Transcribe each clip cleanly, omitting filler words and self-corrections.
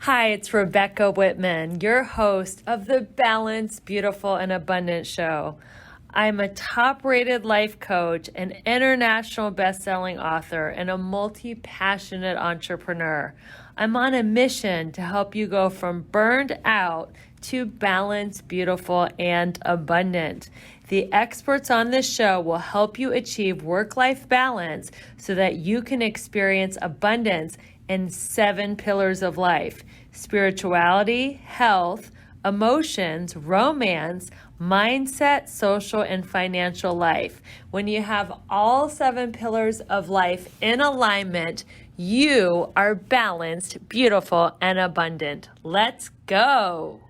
Hi, it's Rebecca Whitman, your host of the Balanced, Beautiful, and Abundant Show. I'm a top rated life coach, an international best-selling author, and a multi-passionate entrepreneur. I'm on a mission to help you go from burned out to balanced, beautiful, and abundant. The experts on this show will help you achieve work-life balance so that you can experience abundance in 7 pillars of life: spirituality, health, emotions, romance, mindset, social, and financial life. When you have all 7 pillars of life in alignment, you are balanced, beautiful, and abundant. Let's go.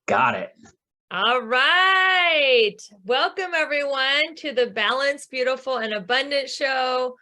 Got it. All right. Welcome, everyone, to the Balanced, Beautiful, and Abundant Show.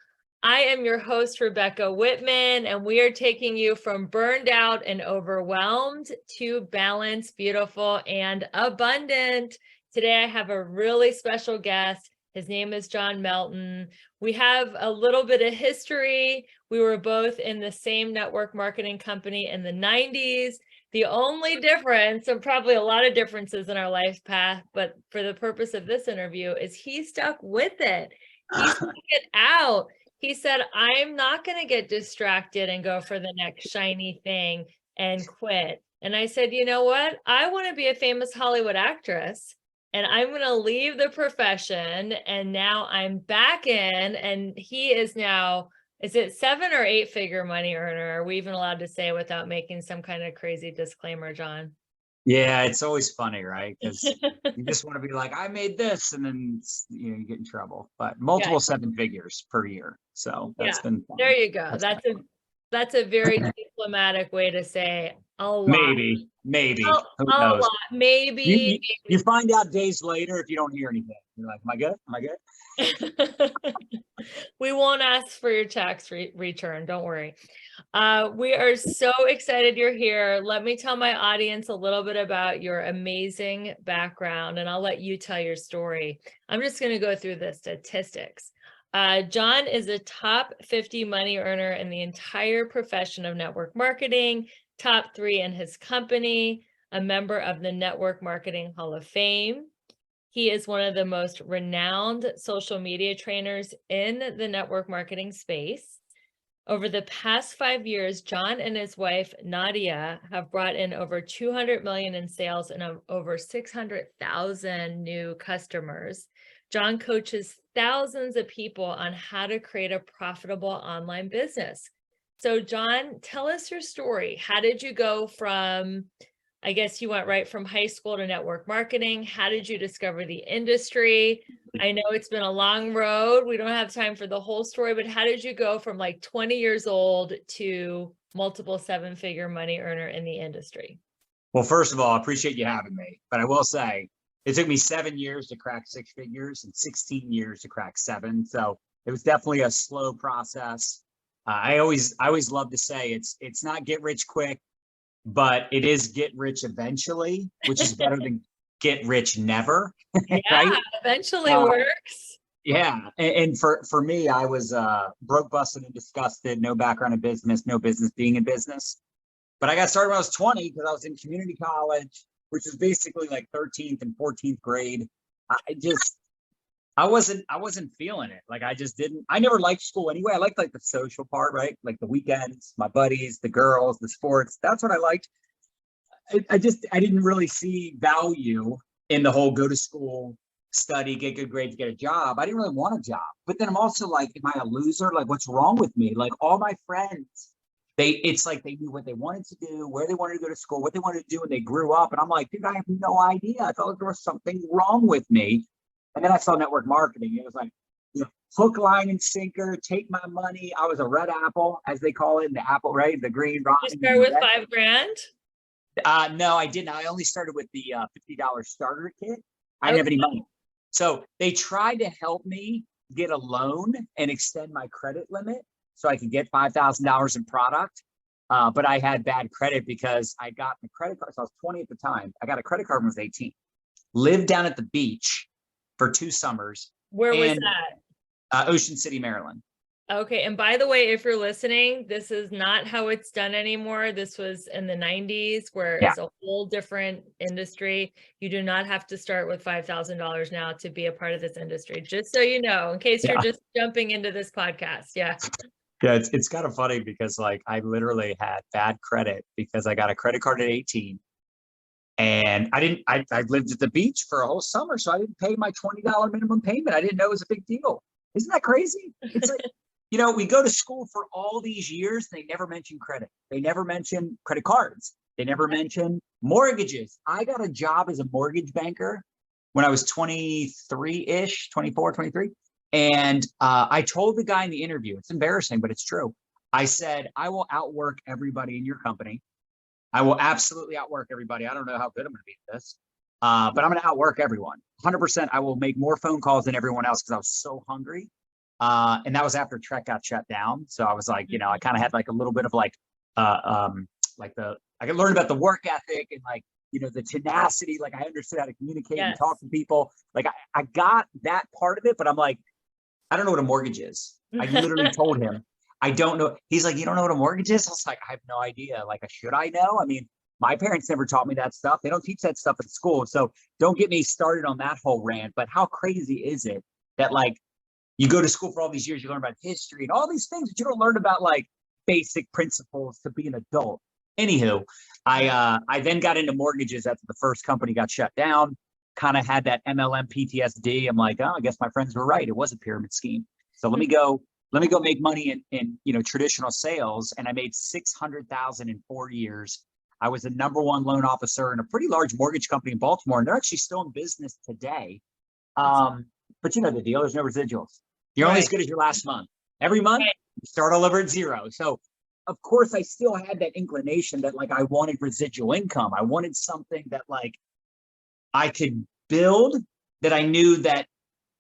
I am your host, Rebecca Whitman, and we are taking you from burned out and overwhelmed to balanced, beautiful, and abundant. Today, I have a really special guest. His name is John Melton. We have a little bit of history. We were both in the same network marketing company in the 90s. The only difference, and probably a lot of differences in our life path, but for the purpose of this interview, is he stuck with it. He stuck it out. He said, I'm not going to get distracted and go for the next shiny thing and quit. And I said, you know what? I want to be a famous Hollywood actress, and I'm going to leave the profession. And now I'm back in, and he is now, is it 7 or 8 figure money earner? Are we even allowed to say without making some kind of crazy disclaimer, John? Yeah, it's always funny, right? Because you just want to be like, I made this, and then you get in trouble. But multiple 7 figures per year, so that's been fun. There you go. That's a very diplomatic way to say a lot. Maybe. Who knows? Lot. Maybe. You find out days later if you don't hear anything. You're like, am I good? Am I good? We won't ask for your tax return. Don't worry. We are so excited you're here. Let me tell my audience a little bit about your amazing background, and I'll let you tell your story. I'm just going to go through the statistics. John is a top 50 money earner in the entire profession of network marketing, top 3 in his company, a member of the Network Marketing Hall of Fame. He is one of the most renowned social media trainers in the network marketing space. Over the past 5 years, John and his wife, Nadya, have brought in over 200 million in sales and over 600,000 new customers. John coaches thousands of people on how to create a profitable online business. So John, tell us your story. How did you go from, I guess you went right from high school to network marketing. How did you discover the industry? I know it's been a long road. We don't have time for the whole story, but how did you go from like 20 years old to multiple 7-figure money earner in the industry? Well, first of all, I appreciate you having me. But I will say, it took me 7 years to crack 6 figures and 16 years to crack 7. So it was definitely a slow process. I always love to say it's not get rich quick, but it is get rich eventually, which is better than get rich never. Yeah, right? Eventually works. Yeah. And for me, I was broke, busted, and disgusted, no background in business, no business being in business. But I got started when I was 20 because I was in community college, which is basically like 13th and 14th grade. I wasn't feeling it. Like I never liked school anyway. I liked like the social part, right? Like the weekends, my buddies, the girls, the sports. That's what I liked. I didn't really see value in the whole go to school, study, get good grades, get a job. I didn't really want a job. But then I'm also like, am I a loser? Like, what's wrong with me? Like all my friends, it's like they knew what they wanted to do, where they wanted to go to school, what they wanted to do when they grew up. And I'm like, dude, I have no idea. I felt like there was something wrong with me. And then I saw network marketing. It was like, hook, line, and sinker, take my money. I was a red apple, as they call it, the apple, right? The green rock. You start with $5,000? No, I didn't. I only started with the $50 starter kit. I didn't have any money. So they tried to help me get a loan and extend my credit limit so I could get $5,000 in product. But I had bad credit because I got the credit card. So I was 20 at the time. I got a credit card when I was 18. Lived down at the beach for 2 summers. Where was that? Ocean City, Maryland. Okay, and by the way, if you're listening, this is not how it's done anymore. This was in the 90s, where Yeah. it's a whole different industry. You do not have to start with $5,000 now to be a part of this industry, just so you know, in case you're Yeah. just jumping into this podcast. Yeah. Yeah, it's kind of funny because like I literally had bad credit because I got a credit card at 18 and I lived at the beach for a whole summer, so I didn't pay my $20 minimum payment. I didn't know it was a big deal. Isn't that crazy? It's like, we go to school for all these years, they never mention credit. They never mention credit cards. They never mention mortgages. I got a job as a mortgage banker when I was 23-ish, 24, 23. And I told the guy in the interview, it's embarrassing, but it's true. I said, I will outwork everybody in your company. I will absolutely outwork everybody. I don't know how good I'm going to be at this, but I'm going to outwork everyone. 100%. I will make more phone calls than everyone else because I was so hungry. And that was after Trek got shut down. So I was like, I kind of had like a little bit of like I could learn about the work ethic and like, the tenacity. Like I understood how to communicate and talk to people. Like I got that part of it, but I'm like, I don't know what a mortgage is. I literally told him, I don't know. He's like, you don't know what a mortgage is? I was like, I have no idea. Like, should I know? I mean, my parents never taught me that stuff. They don't teach that stuff at school. So don't get me started on that whole rant. But how crazy is it that like you go to school for all these years, you learn about history and all these things, but you don't learn about like basic principles to be an adult. Anywho, I then got into mortgages after the first company got shut down. Kind of had that MLM PTSD. I'm like, oh, I guess my friends were right. It was a pyramid scheme. So let me go make money in traditional sales. And I made $600,000 in 4 years. I was the #1 loan officer in a pretty large mortgage company in Baltimore, and they're actually still in business today. But you know the deal, there's no residuals. You're only as good as your last month. Every month, you start all over at zero. So of course I still had that inclination that like I wanted residual income. I wanted something that like I could build, that I knew that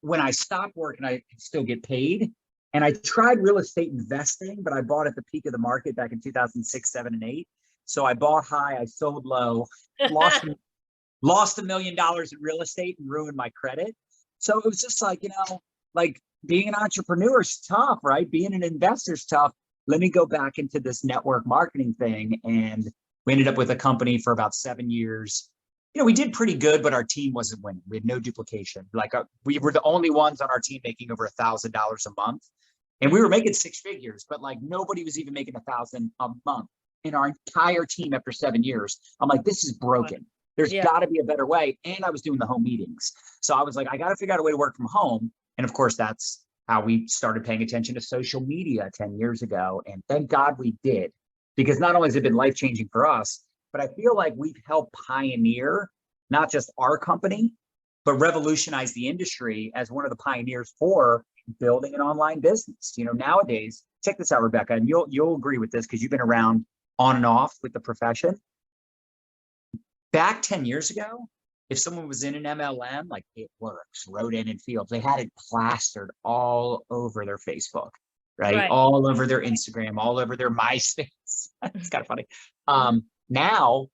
when I stopped working, I could still get paid. And I tried real estate investing, but I bought at the peak of the market back in 2006, 7, and 8. So I bought high, I sold low, lost $1 million in real estate and ruined my credit. So it was just like, like being an entrepreneur is tough, right? Being an investor is tough. Let me go back into this network marketing thing. And we ended up with a company for about 7 years. We did pretty good, but our team wasn't winning. We had no duplication. Like we were the only ones on our team making over $1,000 a month. And we were making 6 figures, but like nobody was even making 1,000 a month in our entire team after 7 years. I'm like, this is broken. There's got to be a better way. And I was doing the home meetings. So I was like, I got to figure out a way to work from home. And of course, that's how we started paying attention to social media 10 years ago. And thank God we did, because not only has it been life-changing for us, but I feel like we've helped pioneer not just our company, but revolutionize the industry as one of the pioneers for building an online business. Nowadays, check this out, Rebecca, and you'll agree with this because you've been around on and off with the profession. Back 10 years ago, if someone was in an MLM, like It Works, Rodan and Fields, they had it plastered all over their Facebook, right? All over their Instagram, all over their MySpace. It's kind of funny. Now,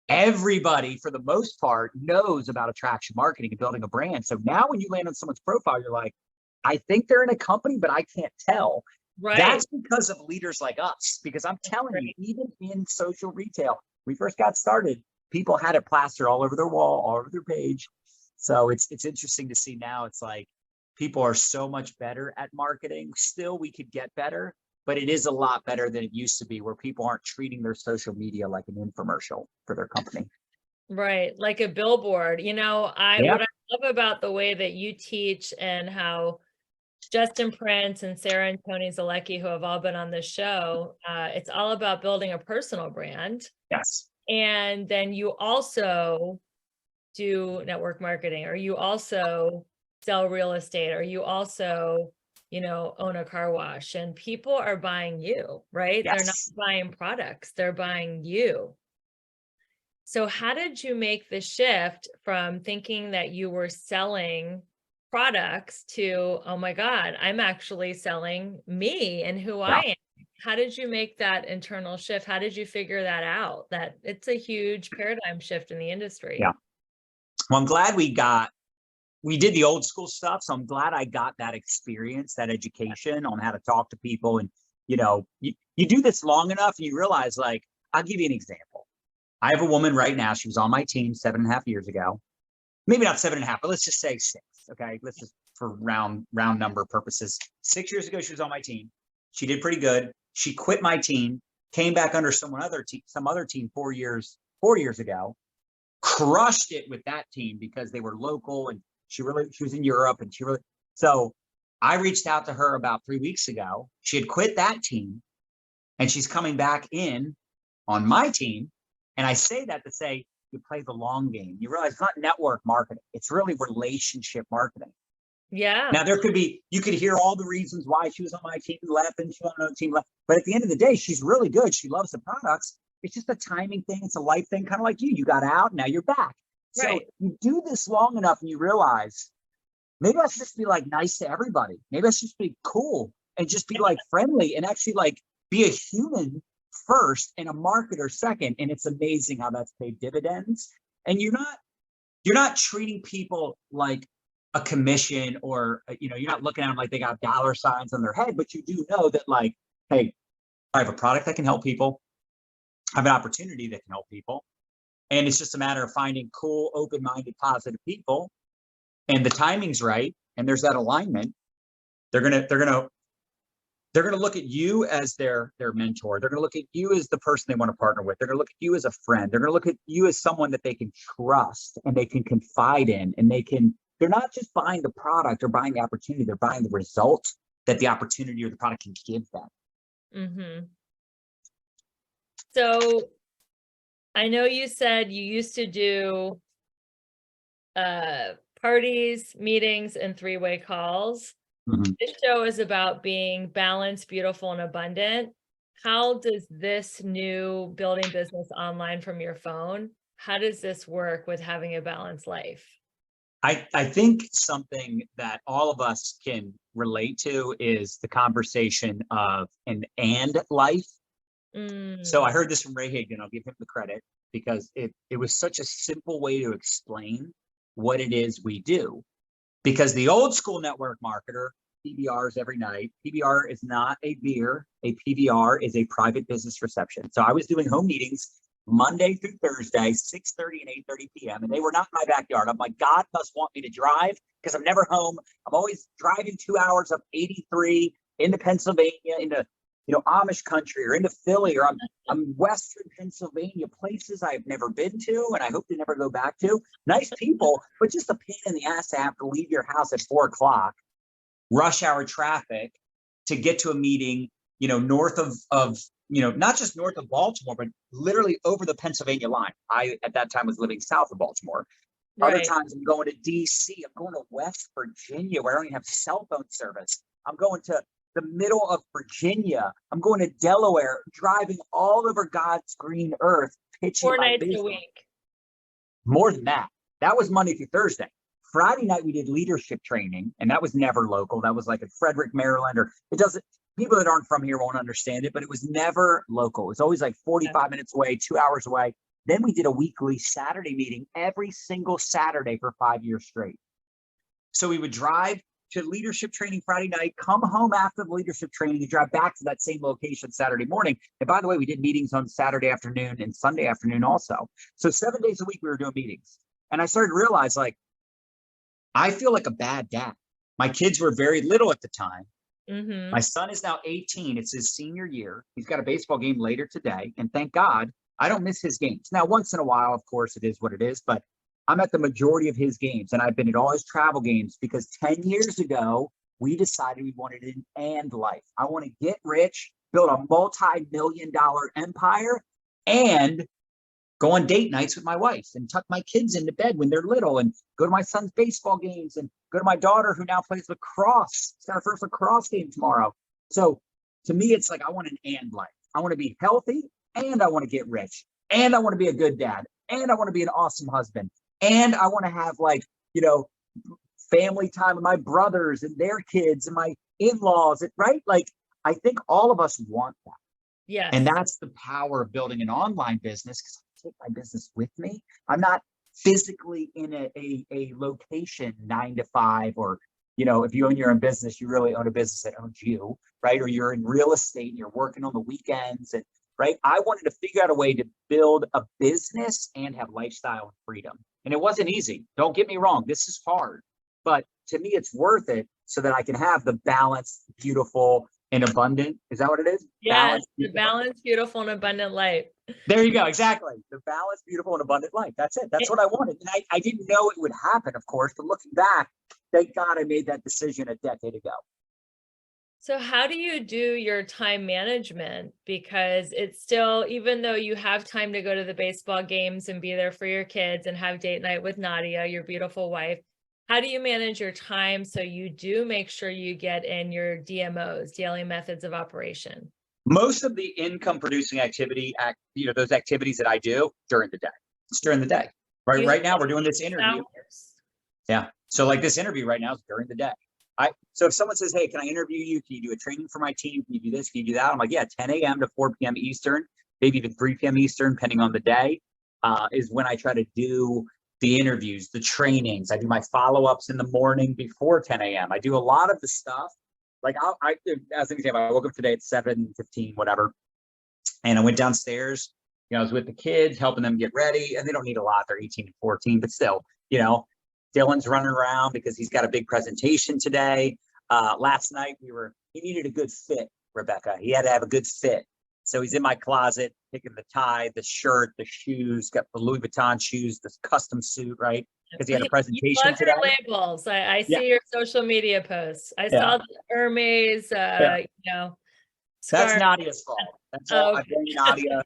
everybody, for the most part, knows about attraction marketing and building a brand. So now when you land on someone's profile, you're like, I think they're in a company, but I can't tell. That's because of leaders like us, because I'm telling you, even in social retail, we first got started, people had it plastered all over their wall, all over their page. So it's interesting to see now. It's like people are so much better at marketing. Still, we could get better, but it is a lot better than it used to be, where people aren't treating their social media like an infomercial for their company. Right. Like a billboard. What I love about the way that you teach, and how Justin Prince and Sarah and Tony Zalecki, who have all been on this show, it's all about building a personal brand. Yes. And then you also do network marketing, or you also sell real estate, or you also, own a car wash, and people are buying you, right? Yes. They're not buying products, they're buying you. So how did you make the shift from thinking that you were selling products to, oh my God, I'm actually selling me and who I am? How did you make that internal shift? How did you figure that out? That it's a huge paradigm shift in the industry. Yeah. Well, I'm glad we got we did the old school stuff. So I'm glad I got that experience, that education on how to talk to people. And, you do this long enough and you realize, like, I'll give you an example. I have a woman right now. She was on my team 7.5 years ago. Maybe not 7.5, but let's just say 6. Okay. Let's just, for round number purposes, 6 years ago, she was on my team. She did pretty good. She quit my team, came back under some other team 4 years ago, crushed it with that team because they were local and she was in Europe and so I reached out to her about 3 weeks ago. She had quit that team and she's coming back in on my team. And I say that to say, you play the long game. You realize it's not network marketing. It's really relationship marketing. Yeah. Now you could hear all the reasons why she was on my team, left, and she was on another team, left. But at the end of the day, she's really good. She loves the products. It's just a timing thing. It's a life thing, kind of like you. You got out, now you're back. So Right. you do this long enough and you realize, maybe I should just be like nice to everybody. Maybe I should just be cool and just be like friendly and actually like be a human first and a marketer second. And it's amazing how that's paid dividends. And you're not treating people like a commission or, you're not looking at them like they got dollar signs on their head, but you do know that, like, hey, I have a product that can help people. I have an opportunity that can help people. And it's just a matter of finding cool, open-minded, positive people. And the timing's right. And there's that alignment. They're going to look at you as their mentor. They're going to look at you as the person they want to partner with. They're going to look at you as a friend. They're going to look at you as someone that they can trust and they can confide in, and they're not just buying the product or buying the opportunity. They're buying the result that the opportunity or the product can give them. Mm-hmm. So I know you said you used to do parties, meetings, and three-way calls. Mhm. This show is about being balanced, beautiful, and abundant. How does this new building business online from your phone, how does this work with having a balanced life? I think something that all of us can relate to is the conversation of an and life. So I heard this from Ray Higdon. I'll give him the credit because it was such a simple way to explain what it is we do. Because the old school network marketer, PBRs every night. PBR is not a beer. A PBR is a private business reception. So I was doing home meetings Monday through Thursday, 6:30 and 8:30 p.m. And they were not in my backyard. I'm like, God must want me to drive because I'm never home. I'm always driving 2 hours up 83 into Pennsylvania, into Amish country, or into Philly, or I'm Western Pennsylvania, places I've never been to and I hope to never go back to. Nice people, but just a pain in the ass to have to leave your house at 4 o'clock, rush hour traffic, to get to a meeting, north of not just north of Baltimore, but literally over the Pennsylvania line. I, at that time, was living south of Baltimore. Right. Other times I'm going to DC, I'm going to West Virginia where I don't even have cell phone service. I'm going to the middle of Virginia. I'm going to Delaware, driving all over God's green earth, pitching 4 my nights business. a week. More than that. That was Monday through Thursday. Friday night, we did leadership training, and that was never local. That was like in Frederick, Maryland, or people that aren't from here won't understand it, but it was never local. It was always like 45 minutes away, 2 hours away. Then we did a weekly Saturday meeting every single Saturday for 5 years straight. So we would drive to leadership training Friday night, come home after the leadership training, and drive back to that same location Saturday morning. And by the way, we did meetings on Saturday afternoon and Sunday afternoon also. So 7 days a week, we were doing meetings. And I started to realize, like, I feel like a bad dad. My kids were very little at the time. Mm-hmm. My son is now 18. It's his senior year. He's got a baseball game later today. And thank God I don't miss his games. Now, once in a while, of course, it is what it is, but I'm at the majority of his games, and I've been at all his travel games because 10 years ago, we decided we wanted an and life. I want to get rich, build a multi-million-dollar empire, and go on date nights with my wife and tuck my kids into bed when they're little and go to my son's baseball games and go to my daughter who now plays lacrosse. It's our first lacrosse game tomorrow. So to me, it's like I want an and life. I want to be healthy, and I want to get rich, and I want to be a good dad, and I want to be an awesome husband. And I want to have, like, family time with my brothers and their kids and my in-laws, right? Like, I think all of us want that. Yes. And that's the power of building an online business, because I take my business with me. I'm not physically in a location 9 to 5, or, you know, if you own your own business, you really own a business that owns you, right? Or you're in real estate and you're working on the weekends, and right. I wanted to figure out a way to build a business and have lifestyle and freedom. And it wasn't easy. Don't get me wrong. This is hard, but to me, it's worth it so that I can have the balanced, beautiful, and abundant. Is that what it is? Yes, the balanced, beautiful, and abundant life. There you go. Exactly. The balanced, beautiful, and abundant life. That's it. That's what I wanted. And I didn't know it would happen, of course, but looking back, thank God I made that decision a decade ago. So how do you do your time management? Because it's still, even though you have time to go to the baseball games and be there for your kids and have date night with Nadya, your beautiful wife, how do you manage your time so you do make sure you get in your DMOs, daily methods of operation? Most of the income producing activity, you know, those activities that I do during the day. It's during the day. Right. Right now we're doing this interview. Hours. Yeah. So like this interview right now is during the day. So if someone says, hey, can I interview you? Can you do a training for my team? Can you do this? Can you do that? I'm like, yeah, 10 a.m. to 4 p.m. Eastern, maybe even 3 p.m. Eastern, depending on the day, is when I try to do the interviews, the trainings. I do my follow-ups in the morning before 10 a.m. I do a lot of the stuff. Like as an example, I woke up today at 7:15, whatever. And I went downstairs, you know, I was with the kids, helping them get ready, and they don't need a lot. They're 18 and 14, but still, you know, Dylan's running around because he's got a big presentation today. Last night he needed a good fit, Rebecca. He had to have a good fit. So he's in my closet, picking the tie, the shirt, the shoes, got the Louis Vuitton shoes, this custom suit, right? Because he had a presentation love today. Your labels. I see your social media posts. I saw the Hermes, you know, that's scarf. Nadya's fault. That's all. I blame Nadya.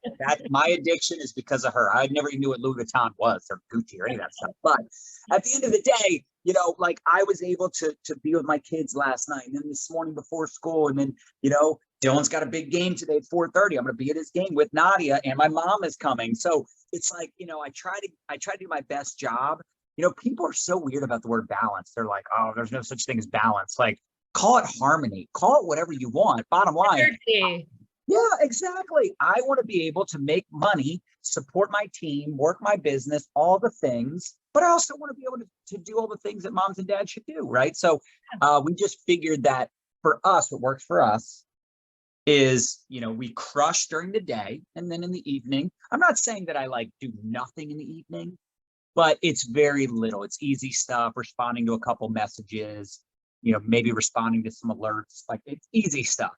My addiction is because of her. I never even knew what Louis Vuitton was or Gucci or any of that stuff. But at the end of the day, you know, like I was able to be with my kids last night, and then this morning before school, and then, you know, Dylan's got a big game today at 4:30. I'm going to be at his game with Nadya, and my mom is coming. So it's like, you know, I try to do my best job. You know, people are so weird about the word balance. They're like, oh, there's no such thing as balance. Like, call it harmony, call it whatever you want. Bottom line. Yeah, exactly. I want to be able to make money, support my team, work my business, all the things, but I also want to be able to do all the things that moms and dads should do, right? So we just figured that for us, what works for us is, you know, we crush during the day, and then in the evening, I'm not saying that I like do nothing in the evening, but it's very little. It's easy stuff, responding to a couple messages, you know, maybe responding to some alerts. Like, it's easy stuff.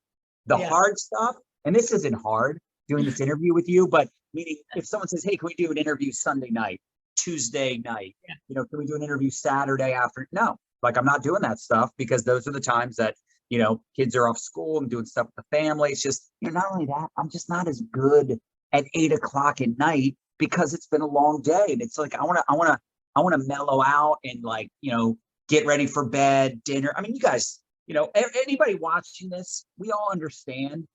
The hard stuff, and this isn't hard doing this interview with you, but meaning if someone says, hey, can we do an interview Sunday night, Tuesday night, you know, can we do an interview Saturday after? No, like I'm not doing that stuff, because those are the times that, you know, kids are off school and doing stuff with the family. It's just, you know, not only that, I'm just not as good at 8 o'clock at night because it's been a long day. And it's like, I want to mellow out and, like, you know, get ready for bed, dinner. I mean, you guys, you know, anybody watching this, we all understand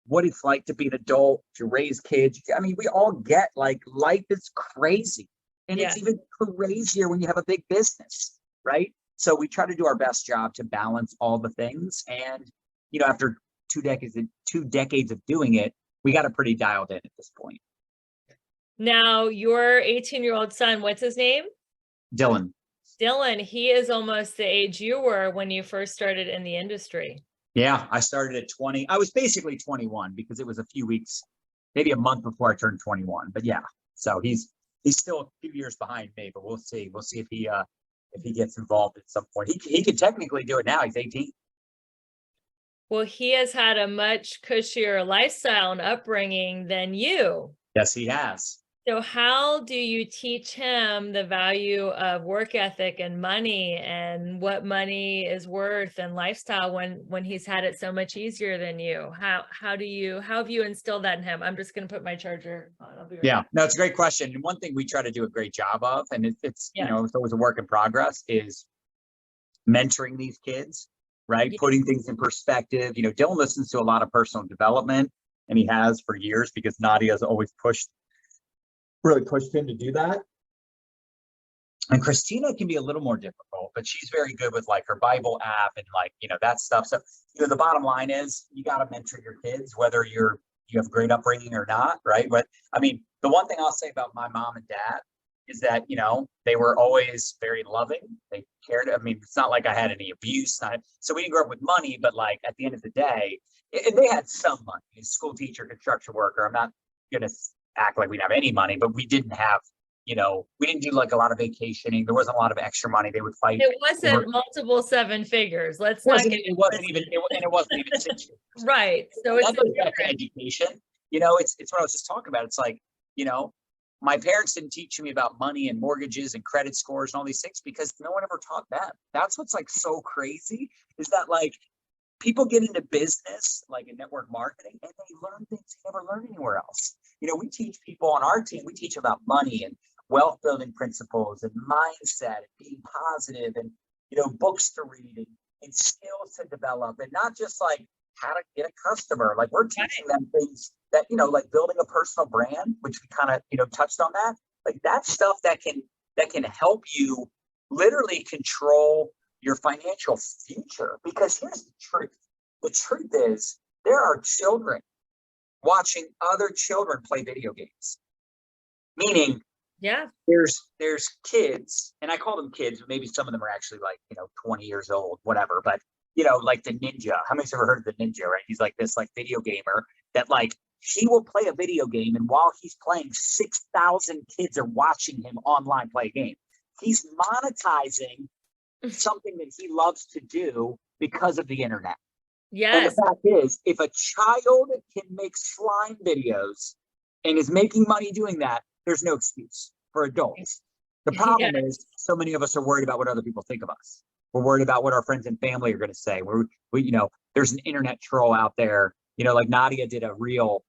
what it's like to be an adult, to raise kids. I mean, we all get, like, life is crazy, and it's even crazier when you have a big business, right? So we try to do our best job to balance all the things. And, you know, after two decades of doing it, we got it pretty dialed in at this point. Now, your 18-year-old son, what's his name? Dylan. Dylan, he is almost the age you were when you first started in the industry. Yeah, I started at 20. I was basically 21 because it was a few weeks, maybe a month before I turned 21. But yeah, so he's still a few years behind me, but we'll see. We'll see if he gets involved at some point. He could technically do it now. He's 18. Well, he has had a much cushier lifestyle and upbringing than you. Yes, he has. So how do you teach him the value of work ethic and money, and what money is worth, and lifestyle when he's had it so much easier than you? How have you instilled that in him? I'm just going to put my charger on. I'll be right back. No, it's a great question. And one thing we try to do a great job of, and it's you know, it's always a work in progress, is mentoring these kids, right? Putting things in perspective. You know, Dylan listens to a lot of personal development, and he has for years, because Nadya has always really pushed him to do that. And Christina can be a little more difficult, but she's very good with, like, her Bible app and, like, you know, that stuff. So, you know, the bottom line is you got to mentor your kids, whether you have great upbringing or not, right? But I mean, the one thing I'll say about my mom and dad is that, they were always very loving. They cared. I mean, it's not like I had any abuse. So we didn't grow up with money, but like at the end of the day, and they had some money. A school teacher, construction worker. I'm not going to act like we didn't have any money, but we didn't have, we didn't do like a lot of vacationing. There wasn't a lot of extra money. They would fight. It wasn't multiple seven figures. Let's not get it wasn't even 6 figures. right. So it's education. It's what I was just talking about. It's like, my parents didn't teach me about money and mortgages and credit scores and all these things because no one ever taught them. That's what's like so crazy is that like people get into business, like in network marketing, and they learn things they never learn anywhere else. We teach people on our team, we teach about money and wealth building principles and mindset and being positive and, books to read and skills to develop and not just like how to get a customer. Like we're teaching them things that, like building a personal brand, which we kind of, touched on that, like that stuff that can help you literally control your financial future. Because here's the truth. The truth is there are children watching other children play video games. Meaning, there's kids, and I call them kids, but maybe some of them are actually like, 20 years old, whatever. But, like the ninja. How many's ever heard of the ninja, right? He's like this like video gamer that like he will play a video game, and while he's playing, 6,000 kids are watching him online play a game. He's monetizing something that he loves to do because of the internet. Yes. And the fact is, if a child can make slime videos and is making money doing that, there's no excuse for adults. The problem is so many of us are worried about what other people think of us. We're worried about what our friends and family are going to say. There's an internet troll out there, like Nadya did a reel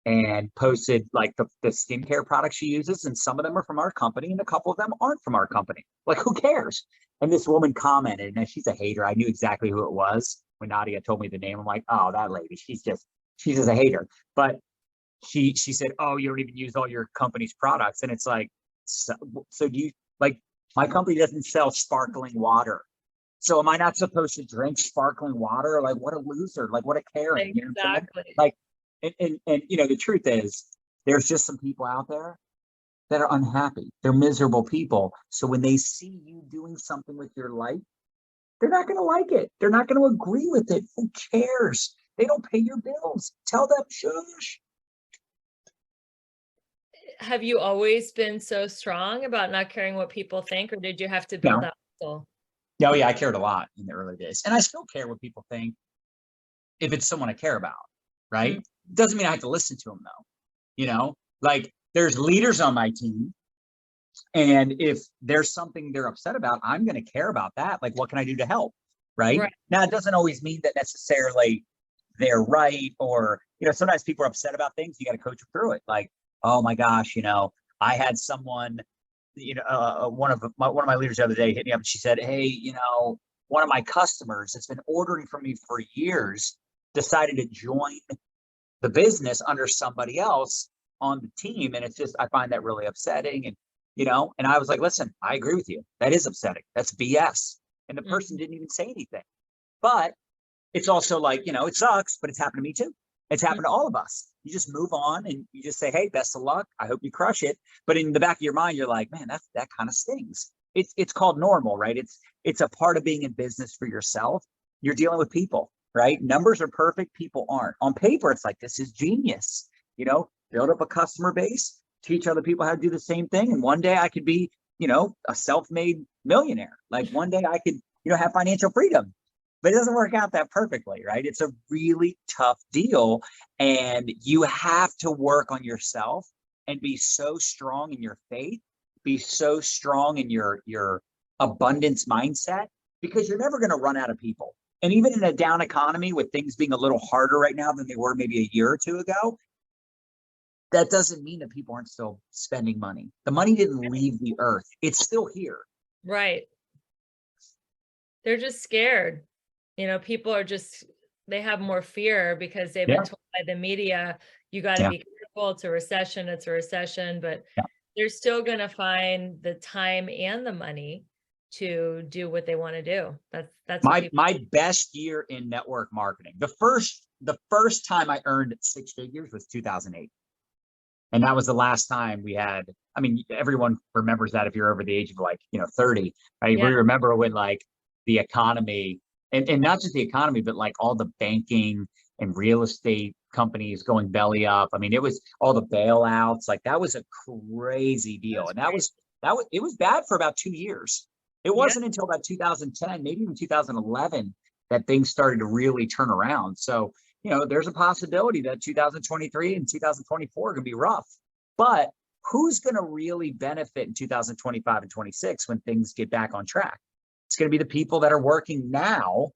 and posted like the skincare products she uses. And some of them are from our company and a couple of them aren't from our company. Like, who cares? And this woman commented, and she's a hater. I knew exactly who it was when Nadya told me the name. I'm like, oh, that lady, she's just a hater. But she said, oh, you don't even use all your company's products. And it's like, so do you, like, my company doesn't sell sparkling water. So am I not supposed to drink sparkling water? Like, what a loser. Like, what a Karen. Exactly. Like, and the truth is, there's just some people out there that are unhappy. They're miserable people. So when they see you doing something with your life, they're not going to like it. They're not going to agree with it. Who cares? They don't pay your bills. Tell them, shush. Have you always been so strong about not caring what people think, or did you have to build that muscle? No, yeah, I cared a lot in the early days. And I still care what people think if it's someone I care about, right? Mm-hmm. Doesn't mean I have to listen to them though. Like there's leaders on my team. And if there's something they're upset about, I'm going to care about that. Like, what can I do to help? Right? Now, it doesn't always mean that necessarily they're right. Or, sometimes people are upset about things. You got to coach them through it. Like, oh my gosh, I had someone, one of my leaders the other day hit me up and she said, hey, one of my customers that's been ordering from me for years decided to join the business under somebody else on the team. And it's just, I find that really upsetting. And, and I was like, listen, I agree with you. That is upsetting. That's BS. And the person didn't even say anything. But it's also like, it sucks, but it's happened to me too. It's happened to all of us. You just move on and you just say, hey, best of luck. I hope you crush it. But in the back of your mind, you're like, man, that kind of stings. It's called normal, right? It's a part of being in business for yourself. You're dealing with people, right? Numbers are perfect. People aren't. On paper, it's like, this is genius. Build up a customer base, teach other people how to do the same thing. And one day I could be, a self-made millionaire. Like one day I could, have financial freedom. But it doesn't work out that perfectly, right? It's a really tough deal. And you have to work on yourself and be so strong in your faith, be so strong in your abundance mindset, because you're never going to run out of people. And even in a down economy with things being a little harder right now than they were maybe a year or two ago, that doesn't mean that people aren't still spending money. The money didn't leave the earth. It's still here. Right. They're just scared. People are just, they have more fear because they've been told by the media, you got to be careful. It's a recession. But they're still going to find the time and the money to do what they want to do. That's my best year in network marketing. The first time I earned 6 figures was 2008. And that was the last time we had, I mean, everyone remembers that if you're over the age of like, 30, right? Yeah. We remember when like the economy and not just the economy, but like all the banking and real estate companies going belly up. I mean, it was all the bailouts, like that was a crazy deal. That's And great. it was bad for about 2 years. It Yeah. wasn't until about 2010, maybe even 2011, that things started to really turn around. So, there's a possibility that 2023 and 2024 are going to be rough. But who's going to really benefit in 2025 and 26 when things get back on track? It's going to be the people that are working now,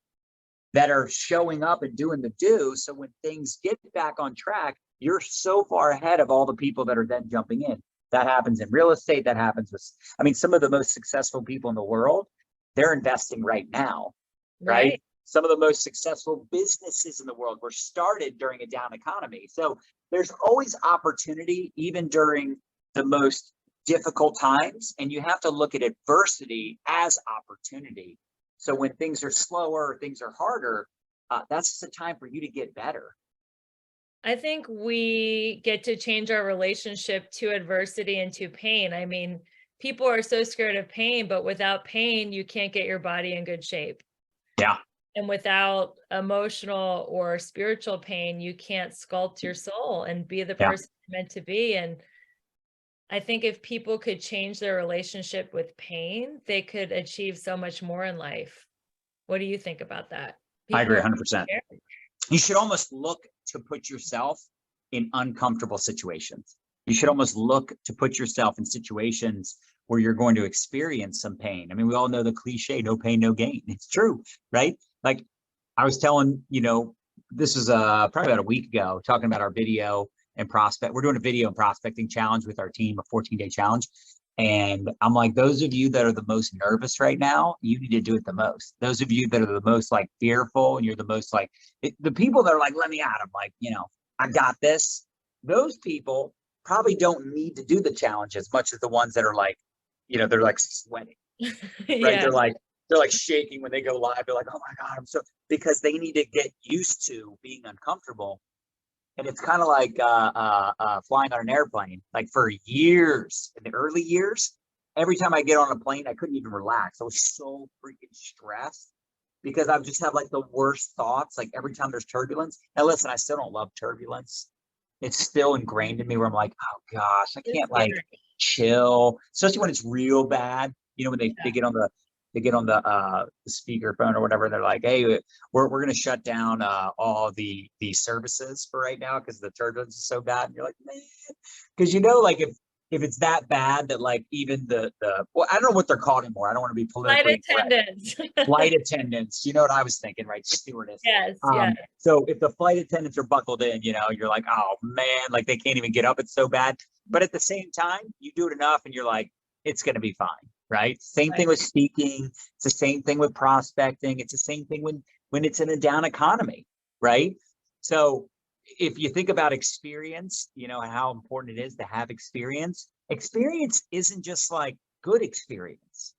that are showing up and doing the do. So when things get back on track, you're so far ahead of all the people that are then jumping in. That happens in real estate. That happens with, I mean, some of the most successful people in the world, they're investing right now, right? Right. Some of the most successful businesses in the world were started during a down economy. So there's always opportunity, even during the most difficult times. And you have to look at adversity as opportunity. So when things are slower, things are harder, that's just a time for you to get better. I think we get to change our relationship to adversity and to pain. I mean, people are so scared of pain, but without pain, you can't get your body in good shape. Yeah. And without emotional or spiritual pain, you can't sculpt your soul and be the Yeah. person you're meant to be. And I think if people could change their relationship with pain, they could achieve so much more in life. What do you think about that? I People agree are 100%. scared. You should almost look to put yourself in uncomfortable situations. You should almost look to put yourself in situations where you're going to experience some pain. I mean, we all know the cliche, no pain, no gain. It's true, right? Like I was telling, this is probably about a week ago, talking about our video and prospect. We're doing a video and prospecting challenge with our team, a 14-day challenge. And I'm like, those of you that are the most nervous right now, you need to do it the most. Those of you that are the most like fearful, and you're the most like the people that are like, let me at them, like, I got this. Those people probably don't need to do the challenge as much as the ones that are like, they're like sweating, right? Yeah. They're like shaking when they go live. They're like, oh my God, because they need to get used to being uncomfortable. And it's kind of like flying on an airplane. Like for years, in the early years, every time I get on a plane, I couldn't even relax. I was so freaking stressed because I just have like the worst thoughts. Like every time there's turbulence. Now, listen, I still don't love turbulence. It's still ingrained in me where I'm like, oh gosh, I It's can't like scary. chill, especially when it's real bad. When they get on the speakerphone or whatever, they're like, hey, we're going to shut down all the services for right now because the turbulence is so bad. And you're like, man, because like if it's that bad that like even the well, I don't know what they're called anymore. I don't want to be Flight politically incorrect. attendants. Flight attendants, you know what I was thinking, right? Stewardess. Yes, yes. So if the flight attendants are buckled in, you're like, oh man, like they can't even get up. It's so bad. But at the same time, you do it enough and you're like, it's going to be fine. Right. Same thing with speaking. It's the same thing with prospecting. It's the same thing when it's in a down economy. Right. So if you think about experience, how important it is to have experience. Experience isn't just like good experience.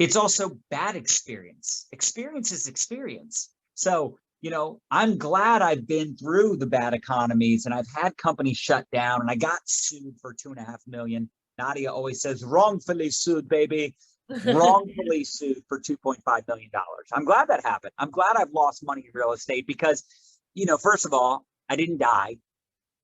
It's also bad experience. Experience is experience. So, I'm glad I've been through the bad economies and I've had companies shut down and I got sued for $2.5 million. Nadya always says, wrongfully sued, baby. Wrongfully sued for $2.5 million. I'm glad that happened. I'm glad I've lost money in real estate because, first of all, I didn't die.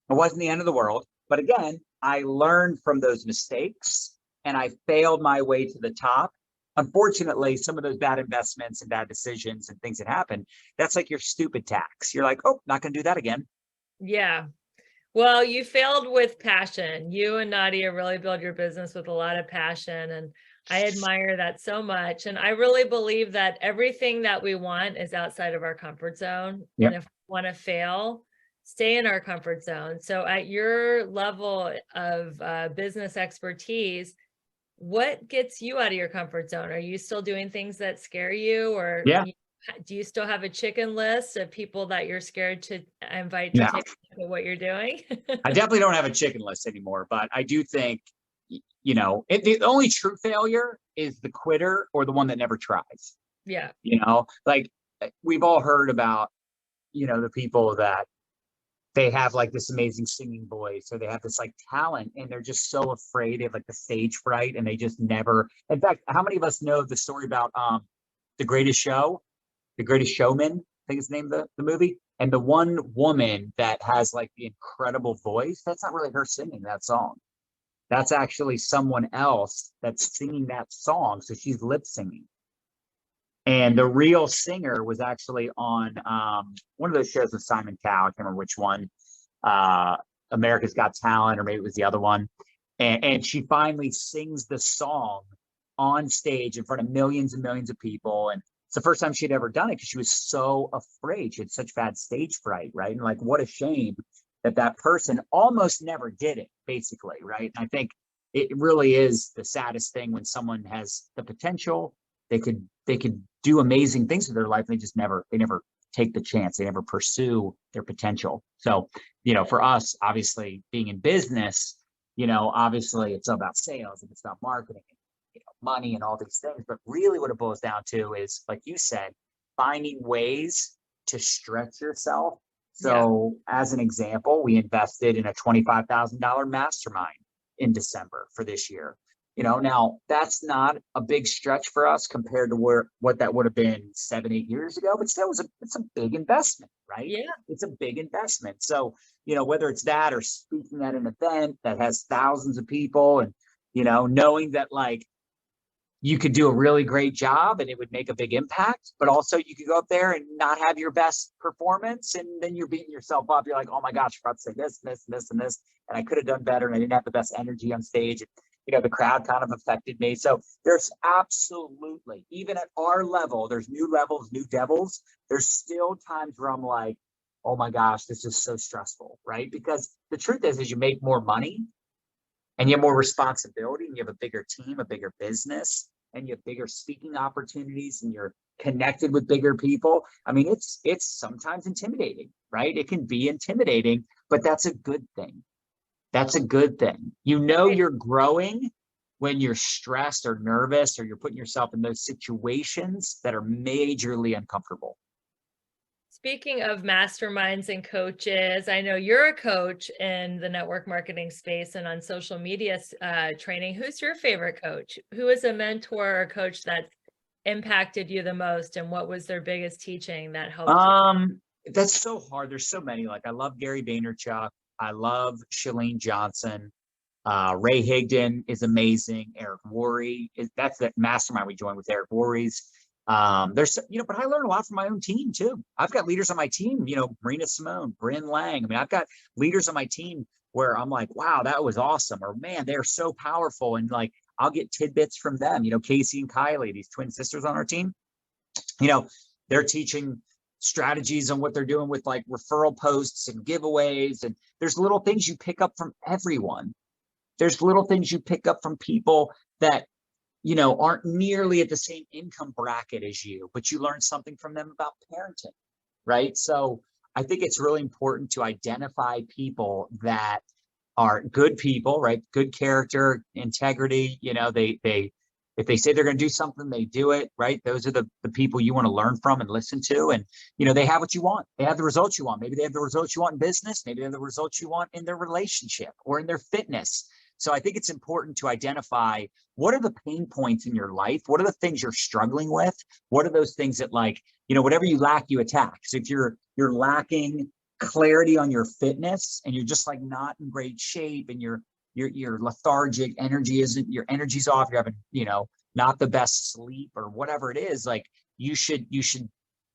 It wasn't the end of the world. But again, I learned from those mistakes and I failed my way to the top. Unfortunately, some of those bad investments and bad decisions and things that happen, that's like your stupid tax. You're like, oh, not going to do that again. Yeah. Well, you failed with passion. You and Nadya really build your business with a lot of passion. And I admire that so much. And I really believe that everything that we want is outside of our comfort zone. Yep. And if we want to fail, stay in our comfort zone. So at your level of business expertise, what gets you out of your comfort zone? Are you still doing things that scare you, or Yeah. do you still have a chicken list of people that you're scared to invite to Yeah. take a look at what you're doing? I definitely don't have a chicken list anymore, but I do think, the only true failure is the quitter or the one that never tries. Yeah. Like we've all heard about, the people that they have like this amazing singing voice, or they have this like talent, and they're just so afraid. They have like the stage fright, and they just never. In fact, how many of us know the story about The Greatest Show, The Greatest Showman? I think it's named the movie. And the one woman that has like the incredible voice, that's not really her singing that song. That's actually someone else that's singing that song. So she's lip singing. And the real singer was actually on one of those shows with Simon Cowell. I can't remember which one. America's Got Talent, or maybe it was the other one. And she finally sings the song on stage in front of millions and millions of people. And it's the first time she'd ever done it because she was so afraid. She had such bad stage fright, right? And like, what a shame that that person almost never did it, basically, right? And I think it really is the saddest thing when someone has the potential. They could do amazing things with their life, and they never take the chance. They never pursue their potential. So, for us, obviously being in business, obviously it's all about sales and it's about marketing, and, money and all these things. But really what it boils down to is, like you said, finding ways to stretch yourself. So as an example, we invested in a $25,000 mastermind in December for this year. Now that's not a big stretch for us compared to what that would have been 7-8 years ago, but still it's a big investment, right? Yeah. It's a big investment. So, whether it's that or speaking at an event that has thousands of people, and, knowing that like you could do a really great job and it would make a big impact, but also you could go up there and not have your best performance. And then you're beating yourself up. You're like, oh my gosh, I forgot to say this, and this, and I could have done better. And I didn't have the best energy on stage. The crowd kind of affected me. So there's absolutely, even at our level, there's new levels, new devils. There's still times where I'm like, oh my gosh, this is so stressful, right? Because the truth is you make more money and you have more responsibility, and you have a bigger team, a bigger business, and you have bigger speaking opportunities, and you're connected with bigger people. I mean, it's sometimes intimidating, right? It can be intimidating, but that's a good thing. That's a good thing. You're growing when you're stressed or nervous, or you're putting yourself in those situations that are majorly uncomfortable. Speaking of masterminds and coaches, I know you're a coach in the network marketing space and on social media training. Who's your favorite coach? Who is a mentor or coach that impacted you the most, and what was their biggest teaching that helped you? That's so hard. There's so many. Like, I love Gary Vaynerchuk. I love Chalene Johnson. Ray Higdon is amazing. Eric Worre that's the mastermind we joined with Eric Worre's. There's, but I learned a lot from my own team too. I've got leaders on my team, Marina Simone, Bryn Lang. I mean, I've got leaders on my team where I'm like, wow, that was awesome. Or man, they're so powerful. And like, I'll get tidbits from them, Casey and Kylie, these twin sisters on our team, they're teaching strategies on what they're doing with like referral posts and giveaways. And there's little things you pick up from everyone. There's little things you pick up from people that, aren't nearly at the same income bracket as you, but you learn something from them about parenting, right? So I think it's really important to identify people that are good people, right? Good character, integrity, if they say they're going to do something, they do it, right? Those are the people you want to learn from and listen to. And, they have what you want. They have the results you want. Maybe they have the results you want in business. Maybe they have the results you want in their relationship or in their fitness. So I think it's important to identify, what are the pain points in your life? What are the things you're struggling with? What are those things that, like, whatever you lack, you attack. So if you're lacking clarity on your fitness, and you're just like not in great shape, and you're lethargic, your energy's off, you're having, not the best sleep or whatever it is, like you should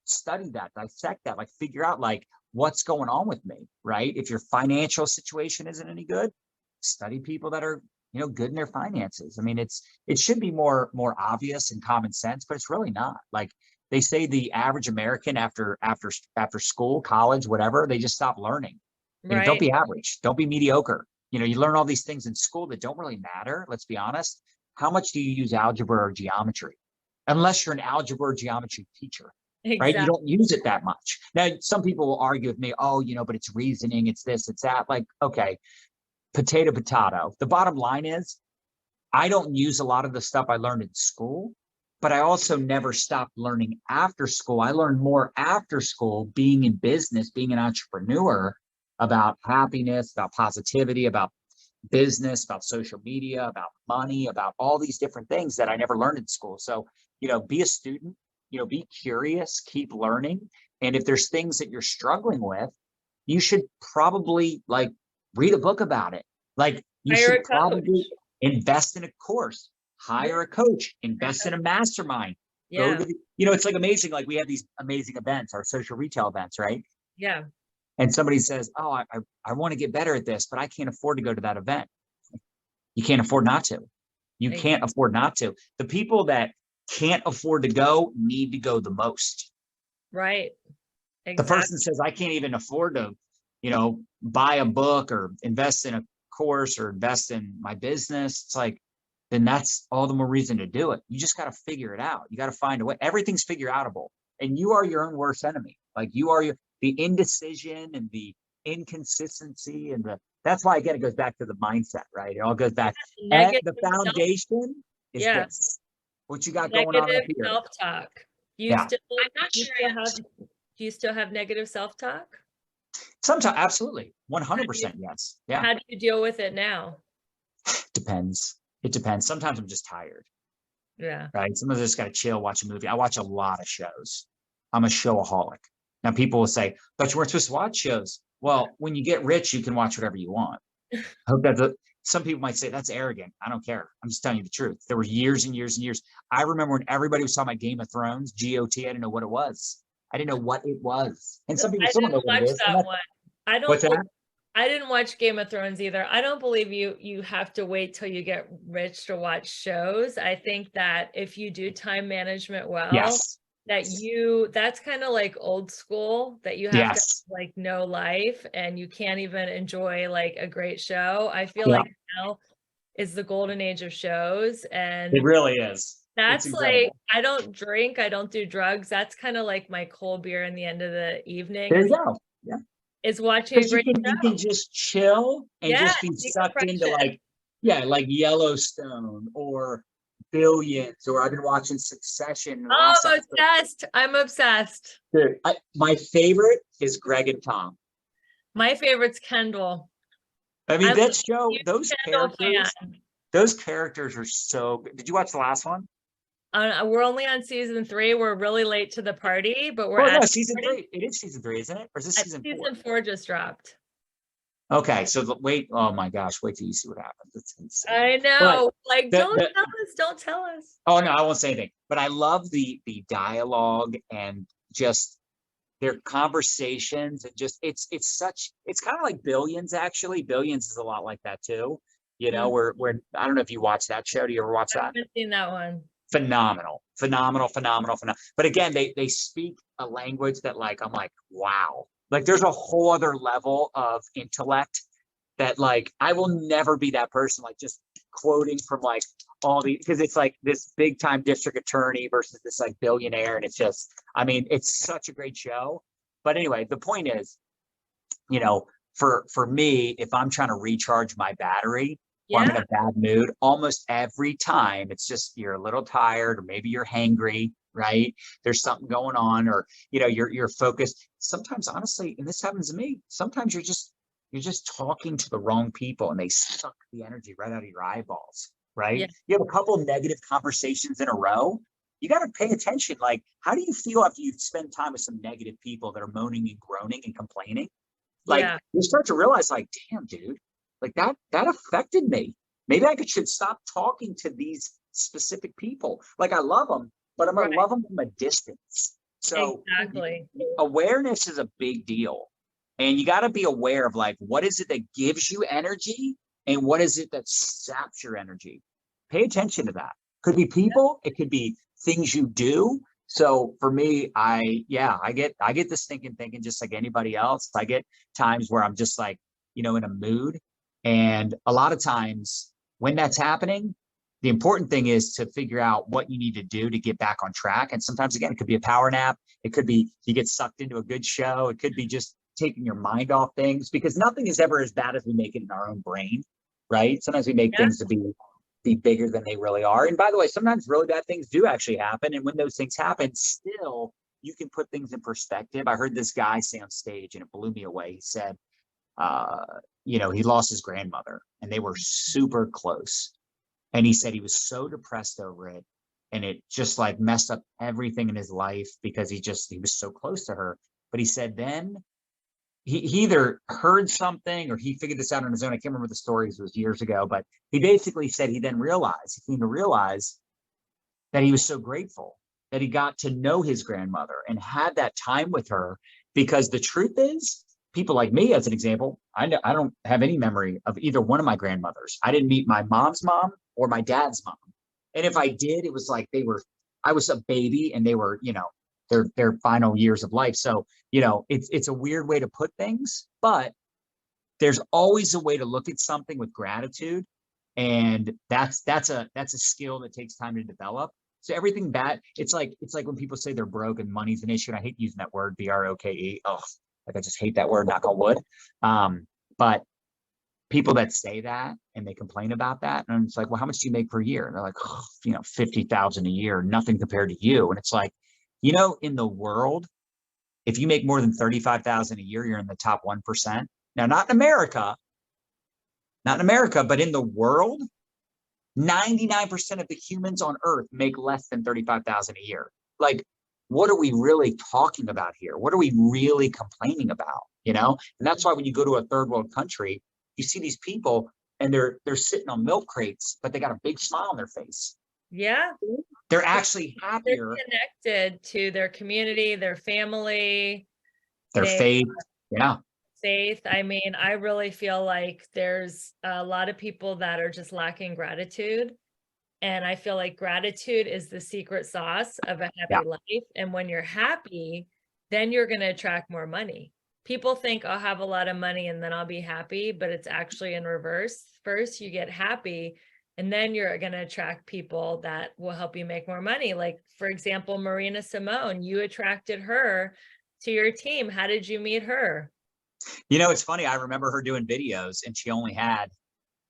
study that, dissect that, like figure out like what's going on with me, right? If your financial situation isn't any good, study people that are, good in their finances. I mean, it should be more obvious and common sense, but it's really not. Like, they say the average American after school, college, whatever, they just stop learning. Right. Don't be average, don't be mediocre. You learn all these things in school that don't really matter. Let's be honest. How much do you use algebra or geometry? Unless you're an algebra or geometry teacher, right? You don't use it that much. Now, some people will argue with me, oh, but it's reasoning, it's this, it's that. Like, okay, potato. The bottom line is, I don't use a lot of the stuff I learned in school, but I also never stopped learning after school. I learned more after school, being in business, being an entrepreneur, about happiness, about positivity, about business, about social media, about money, about all these different things that I never learned in school. So, be a student, be curious, keep learning. And if there's things that you're struggling with, you should probably like read a book about it. Like you Hire a should probably coach. invest in a course, hire a coach, invest in a mastermind. Go Yeah. to the, it's like amazing. Like we have these amazing events, our social retail events, right? Yeah. And somebody says, oh, I want to get better at this, but I can't afford to go to that event. You can't afford not to. You can't afford not to. The people that can't afford to go need to go the most. Right. The Exactly. person says, I can't even afford to, buy a book or invest in a course or invest in my business. It's like, then that's all the more reason to do it. You just got to figure it out. You got to find a way. Everything's figure outable. And you are your own worst enemy. Like you are the indecision and the inconsistency and that's why, again, it goes back to the mindset, right? It all goes back. At the foundation is this. What you got going on up here. Self-talk. Yeah. I'm not sure. Do you still have negative self-talk? Sometimes, absolutely. 100%. Yes. Yeah. How do you deal with it now? Depends. It depends. Sometimes I'm just tired. Yeah. Right. Sometimes I just got to chill, watch a movie. I watch a lot of shows. I'm a showaholic. Now people will say, but you weren't supposed to watch shows. Well, when you get rich, you can watch whatever you want. I hope some people might say that's arrogant. I don't care. I'm just telling you the truth. There were years and years and years. I remember when everybody was talking about Game of Thrones, GOT. I didn't know what it was. I didn't know what it was. And some people still don't know what it is. That one. What's that? I didn't watch Game of Thrones either. I don't believe you have to wait till you get rich to watch shows. I think that if you do time management well, yes. that's kind of like old school, that you have to like know life and you can't even enjoy like a great show. I feel like now is the golden age of shows, and it really is. That's like, I don't drink, I don't do drugs. That's kind of like my cold beer in the end of the evening. There you go. Yeah. Is watching a great show. You can just chill and just be sucked into like Yellowstone or Billions, or I've been watching Succession. Oh, I'm obsessed. I'm obsessed. Dude, my favorite is Greg and Tom. My favorite's Kendall. I mean, that show, those characters are so good. Did you watch the last one? We're only on season 3. We're really late to the party, but we're at season 3. It is season 3, isn't it? Or is this season 4? Season 4 just dropped. Okay, so wait. Oh my gosh, wait till you see what happens. It's insane. I know. But don't tell us. Don't tell us. Oh no, I won't say anything. But I love the dialogue and just their conversations and just it's kind of like Billions. Actually, Billions is a lot like that too. Where I don't know if you watch that show. Do you ever watch that? I haven't seen that one. Phenomenal. But again, they speak a language that like I'm like, wow. Like there's a whole other level of intellect that like I will never be that person, like just quoting from like all the, because it's like this big time district attorney versus this like billionaire, and it's just, I mean, it's such a great show. But anyway, the point is, for me, if I'm trying to recharge my battery, or I'm in a bad mood, almost every time it's just you're a little tired, or maybe you're hangry, right? There's something going on, or you're focused. Sometimes, honestly, and this happens to me, sometimes you're just talking to the wrong people and they suck the energy right out of your eyeballs, right? Yeah. You have a couple of negative conversations in a row. You got to pay attention. Like, how do you feel after you spend time with some negative people that are moaning and groaning and complaining? Like, you start to realize, like, damn, dude, like that affected me. Maybe I should stop talking to these specific people. Like, I love them, but I'm going to love them from a distance. So awareness is a big deal. And you got to be aware of like, what is it that gives you energy and what is it that saps your energy? Pay attention to that. Could be people. It could be things you do. So for me, I get this thinking just like anybody else. I get times where I'm just like, in a mood. And a lot of times when that's happening, the important thing is to figure out what you need to do to get back on track. And sometimes, again, it could be a power nap. It could be you get sucked into a good show. It could be just taking your mind off things, because nothing is ever as bad as we make it in our own brain, right? Sometimes we make things to be bigger than they really are. And by the way, sometimes really bad things do actually happen. And when those things happen, still, you can put things in perspective. I heard this guy say on stage, and it blew me away. He said, he lost his grandmother and they were super close. And he said he was so depressed over it. And it just like messed up everything in his life because he was so close to her. But he said then he either heard something or he figured this out on his own. I can't remember the stories, it was years ago, but he basically said he came to realize that he was so grateful that he got to know his grandmother and had that time with her. Because the truth is, people like me, as an example, I don't have any memory of either one of my grandmothers. I didn't meet my mom's mom or my dad's mom. And if I did, it was like I was a baby and they were, their final years of life. So, it's a weird way to put things, but there's always a way to look at something with gratitude. And that's a skill that takes time to develop. So everything bad, it's like when people say they're broke and money's an issue. And I hate using that word, BROKE. Oh, like I just hate that word, knock on wood. But people that say that and they complain about that, and it's like, well, how much do you make per year? And they're like, oh, 50,000 a year, nothing compared to you. And it's like, in the world, if you make more than 35,000 a year, you're in the top 1%. Now, not in America, but in the world, 99% of the humans on earth make less than 35,000 a year. Like, what are we really talking about here? What are we really complaining about? And that's why when you go to a third world country, you see these people and they're sitting on milk crates, but they got a big smile on their face. Yeah. They're actually happier. They're connected to their community, their family, their faith. Yeah. Faith. I mean, I really feel like there's a lot of people that are just lacking gratitude. And I feel like gratitude is the secret sauce of a happy life. And when you're happy, then you're going to attract more money. People think I'll have a lot of money and then I'll be happy, but it's actually in reverse. First, you get happy, and then you're going to attract people that will help you make more money. Like, for example, Marina Simone, you attracted her to your team. How did you meet her? It's funny. I remember her doing videos and she only had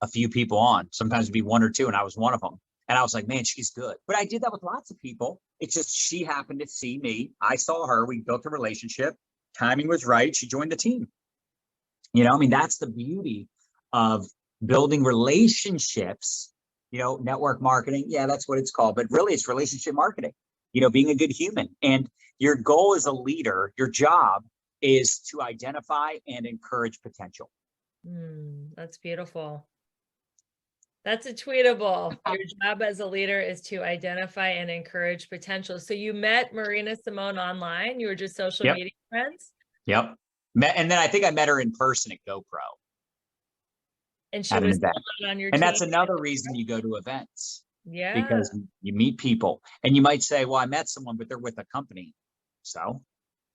a few people on. Sometimes it'd be one or two, and I was one of them. And I was like, man, she's good. But I did that with lots of people. It's just she happened to see me. I saw her. We built a relationship. Timing was right. She joined the team. That's the beauty of building relationships, network marketing. Yeah, that's what it's called. But really, it's relationship marketing, being a good human. And your goal as a leader, your job is to identify and encourage potential. That's beautiful. That's a tweetable. Your job as a leader is to identify and encourage potential. So you met Marina Simone online. You were just social media friends? Yep. And then I think I met her in person at GoPro. And she was on your team. And that's another reason you go to events. Yeah. Because you meet people. And you might say, well, I met someone, but they're with a company. So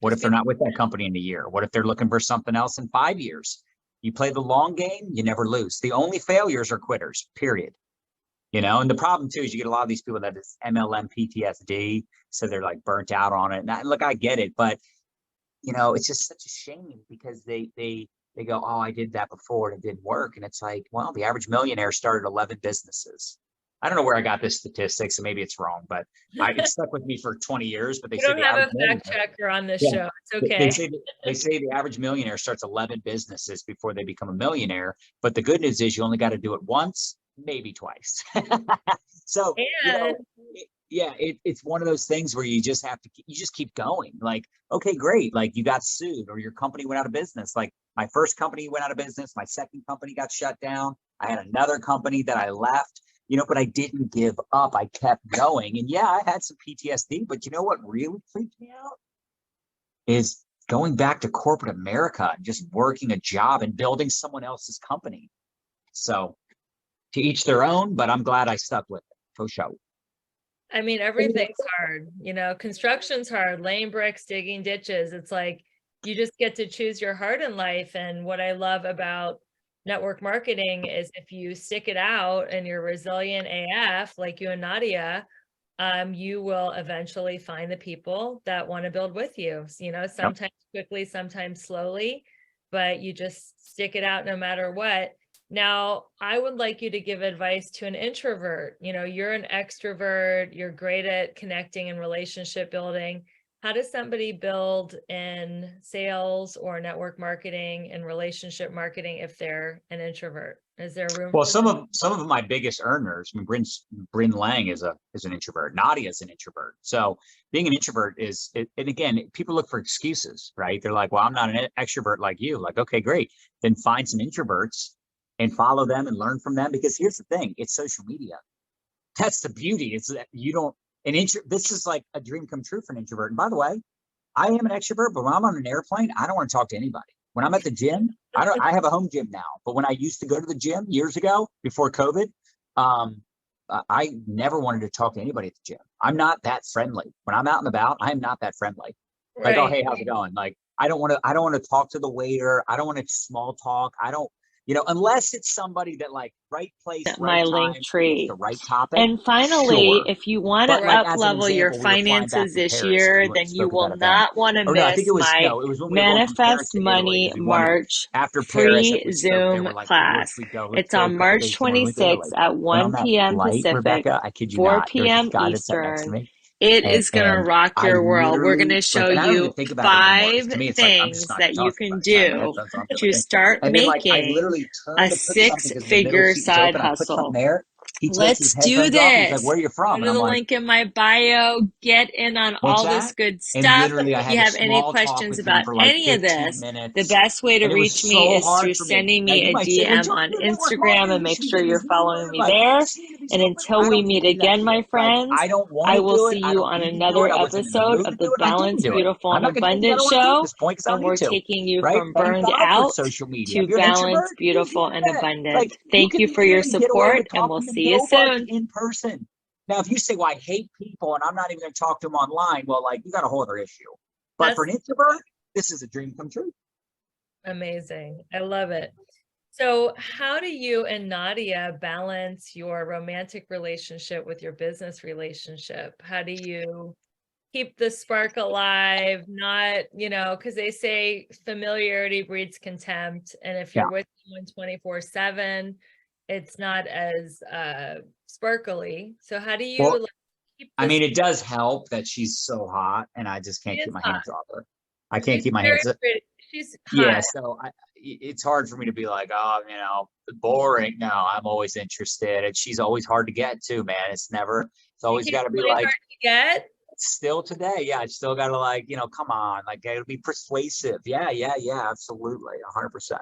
what if they're not with that company in a year? What if they're looking for something else in 5 years? You play the long game, you never lose. The only failures are quitters, period. And the problem too is you get a lot of these people that is MLM PTSD, so they're like burnt out on it. And look, I get it, but it's just such a shame because they go, oh, I did that before and it didn't work. And it's like, well, the average millionaire started 11 businesses. I don't know where I got this statistic, so maybe it's wrong, but it stuck with me for 20 years. But they don't have a fact checker on this show. It's okay. They say the average millionaire starts 11 businesses before they become a millionaire. But the good news is you only got to do it once, maybe twice. So, it's one of those things where you just keep going. Like, okay, great. Like you got sued or your company went out of business. Like my first company went out of business. My second company got shut down. I had another company that I left. But I didn't give up. I kept going. And I had some PTSD, but what really freaked me out is going back to corporate America and just working a job and building someone else's company. So to each their own, but I'm glad I stuck with it for sure. I mean, everything's hard, construction's hard, laying bricks, digging ditches. It's like, you just get to choose your heart in life. And what I love about network marketing is if you stick it out and you're resilient AF, like you and Nadya, you will eventually find the people that want to build with you, sometimes quickly, sometimes slowly, but you just stick it out no matter what. Now, I would like you to give advice to an introvert. You're an extrovert, you're great at connecting and relationship building. how does somebody build in sales or network marketing and relationship marketing if they're an introvert? Is there room Well, for some of my biggest earners, I mean, Bryn Lang is an introvert. Nadya is an introvert. So being an introvert and again, people look for excuses, right? They're like, well, I'm not an extrovert like you. Like, okay, great. Then find some introverts and follow them and learn from them. Because here's the thing, it's social media. That's the beauty. It's that you don't, this is like a dream come true for an introvert. And by the way, I am an extrovert, but when I'm on an airplane, I don't want to talk to anybody. When I'm at the gym, I have a home gym now, but when I used to go to the gym years ago before COVID, I never wanted to talk to anybody at the gym. I'm not that friendly. When I'm out and about, I am not that friendly. Like, oh, hey, how's it going? Like, I don't want to talk to the waiter. I don't want to small talk. I don't, unless it's somebody that like right place, my right link time, tree. the right topic. And finally, Sure. if you want But to like up as an level your example, we were flying back finances from this Paris. year, We then you spoke at that will event. not want to Or no, I think miss my it was when we were going from Paris Manifest to Italy Money because we wanted March after Paris, free we spoke, they Zoom were like, oh, where class. should we go? Let's It's go a on couple March days more. We went to 26th Italy. at And on 1 that p.m. flight, Pacific, Rebecca, I kid you 4 not, there was this p.m. guy that sat next to Eastern. me. It is going to rock I your world. We're going literally to show like, and I don't even you think about it anymore. 5 Because to me, it's like, I'm just things not that you talking can about it. China, do that's on the to thing. start And then like, I making literally a turned to put something because the middle six-figure seat was side open. I put hustle. something there. He takes his Let's do headphones off. He's like, this. where are you Go from? to And I'm the like, link in my bio. Get in on what's all this that? good And stuff. literally, I If you had a have any small talk questions with him about for like any of 15 this, the minutes. best way to And it was reach me so is hard through for me. sending Now, me you a might say, well, DM John, on you're network Instagram marketing. and You make should sure get you're his number. following me Like, there. you just need to be And so open. until I we don't need meet to do that again, my shit. Like, friends, I don't want I to will do it. see I you don't on need to do another it. I wasn't in the episode mood to of the do it. I didn't Balanced, do it. Beautiful, I'm and not going to tell you I Abundant don't want to do it at Show. this point because I don't And need we're to. taking you Right? from Thank burned God for out social media. to If you're an balanced, introvert, use the beautiful, and internet. abundant. Like, you Thank can you for your literally get away support, with and we'll talking to see you nobody soon. in person. Now, if you say, well, I hate people and I'm not even going to talk to them online, well, like, you got a whole other issue. But for That's an introvert, this is a dream come true. amazing. I love it. So how do you and Nadya balance your romantic relationship with your business relationship? How do you keep the spark alive? Not, because they say familiarity breeds contempt. And if Yeah. you're with someone 24/7, it's not as sparkly. So how do you Well, keep I this? mean, it does help that she's so hot and I just can't She keep is my hot. hands off her. I can't She's keep my very hands. pretty. She's Yeah. hot. So it's hard for me to be like, oh, boring. No, I'm always interested. And she's always hard to get to, man. It's always got to be Really like, hard to get. still today. Yeah. I still got to like, come on, like it'll be persuasive. Yeah. Absolutely. 100%.